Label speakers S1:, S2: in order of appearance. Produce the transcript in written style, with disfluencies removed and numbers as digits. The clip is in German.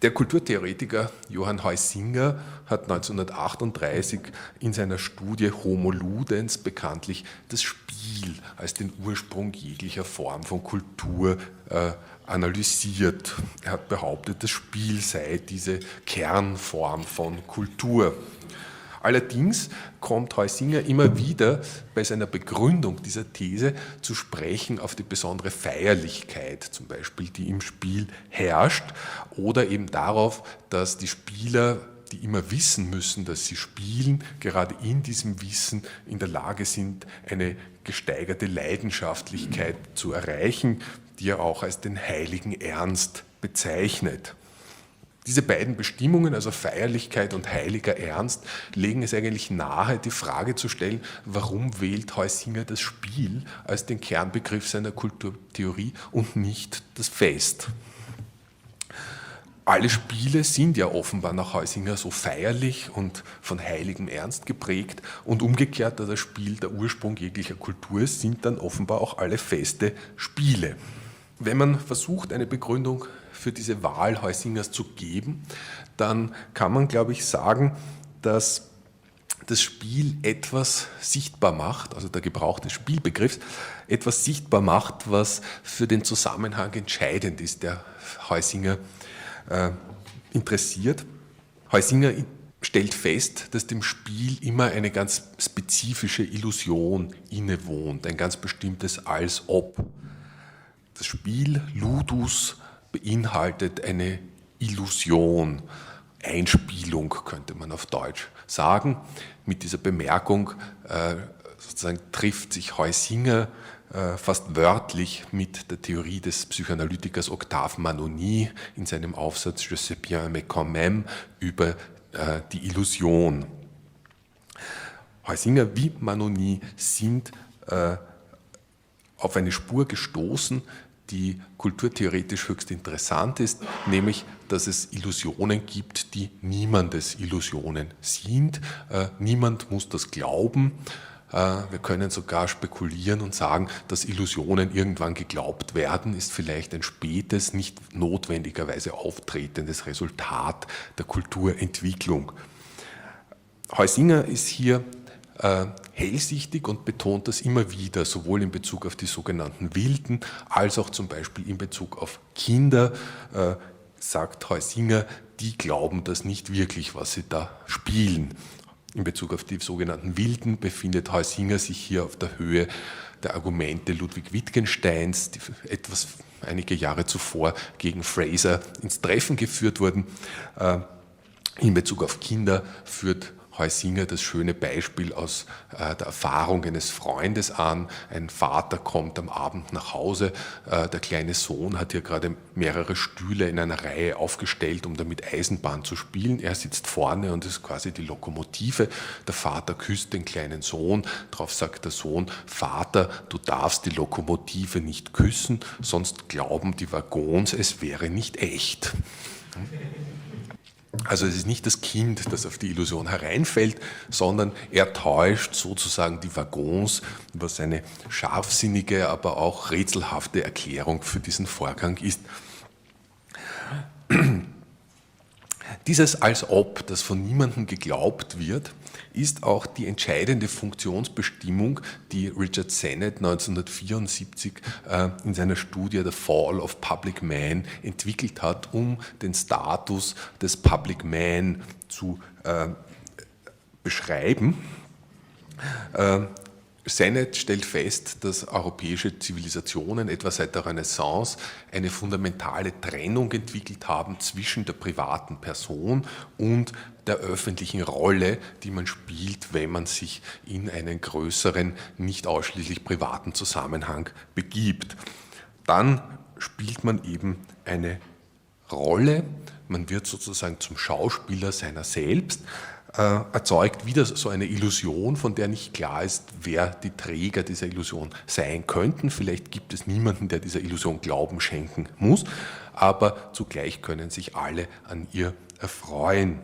S1: Der Kulturtheoretiker Johann Huizinga hat 1938 in seiner Studie Homo Ludens bekanntlich das Spiel als den Ursprung jeglicher Form von Kultur analysiert. Er hat behauptet, das Spiel sei diese Kernform von Kultur. Allerdings kommt Huizinga immer wieder bei seiner Begründung dieser These zu sprechen auf die besondere Feierlichkeit, zum Beispiel, die im Spiel herrscht, oder eben darauf, dass die Spieler, die immer wissen müssen, dass sie spielen, gerade in diesem Wissen in der Lage sind, eine gesteigerte Leidenschaftlichkeit zu erreichen, die er auch als den heiligen Ernst bezeichnet. Diese beiden Bestimmungen, also Feierlichkeit und heiliger Ernst, legen es eigentlich nahe, die Frage zu stellen, warum wählt Huizinga das Spiel als den Kernbegriff seiner Kulturtheorie und nicht das Fest. Alle Spiele sind ja offenbar nach Huizinga so feierlich und von heiligem Ernst geprägt und umgekehrt, da das Spiel der Ursprung jeglicher Kultur ist, sind dann offenbar auch alle Feste Spiele. Wenn man versucht, eine Begründung für diese Wahl Huizingers zu geben, dann kann man, glaube ich, sagen, dass das Spiel etwas sichtbar macht, also der Gebrauch des Spielbegriffs, etwas sichtbar macht, was für den Zusammenhang entscheidend ist, der Huizinga interessiert. Huizinga stellt fest, dass dem Spiel immer eine ganz spezifische Illusion innewohnt, ein ganz bestimmtes Als-Ob. Das Spiel Ludus beinhaltet eine Illusion, Einspielung könnte man auf Deutsch sagen. Mit dieser Bemerkung sozusagen trifft sich Huizinga fast wörtlich mit der Theorie des Psychoanalytikers Octave Manoni in seinem Aufsatz Je sais bien mais quand même über die Illusion. Huizinga wie Manoni sind auf eine Spur gestoßen, die kulturtheoretisch höchst interessant ist, nämlich, dass es Illusionen gibt, die niemandes Illusionen sind. Niemand muss das glauben. Wir können sogar spekulieren und sagen, dass Illusionen irgendwann geglaubt werden, ist vielleicht ein spätes, nicht notwendigerweise auftretendes Resultat der Kulturentwicklung. Huizinga ist hier hellsichtig und betont das immer wieder, sowohl in Bezug auf die sogenannten Wilden, als auch zum Beispiel in Bezug auf Kinder, sagt Huizinga, die glauben das nicht wirklich, was sie da spielen. In Bezug auf die sogenannten Wilden befindet Huizinga sich hier auf der Höhe der Argumente Ludwig Wittgensteins, die einige Jahre zuvor gegen Fraser ins Treffen geführt wurden. In Bezug auf Kinder führt Huizinga das schöne Beispiel aus der Erfahrung eines Freundes an. Ein Vater kommt am Abend nach Hause, der kleine Sohn hat hier gerade mehrere Stühle in einer Reihe aufgestellt, um damit Eisenbahn zu spielen. Er sitzt vorne und ist quasi die Lokomotive. Der Vater küsst den kleinen Sohn, darauf sagt der Sohn, Vater, du darfst die Lokomotive nicht küssen, sonst glauben die Waggons, es wäre nicht echt. Also es ist nicht das Kind, das auf die Illusion hereinfällt, sondern er täuscht sozusagen die Waggons, was eine scharfsinnige, aber auch rätselhafte Erklärung für diesen Vorgang ist. Dieses Als-Ob, das von niemandem geglaubt wird, ist auch die entscheidende Funktionsbestimmung, die Richard Sennett 1974 in seiner Studie The Fall of Public Man entwickelt hat, um den Status des Public Man zu beschreiben. Sennett stellt fest, dass europäische Zivilisationen etwa seit der Renaissance eine fundamentale Trennung entwickelt haben zwischen der privaten Person und der öffentlichen Rolle, die man spielt, wenn man sich in einen größeren, nicht ausschließlich privaten Zusammenhang begibt. Dann spielt man eben eine Rolle, man wird sozusagen zum Schauspieler seiner selbst, erzeugt wieder so eine Illusion, von der nicht klar ist, wer die Träger dieser Illusion sein könnten. Vielleicht gibt es niemanden, der dieser Illusion Glauben schenken muss, aber zugleich können sich alle an ihr erfreuen.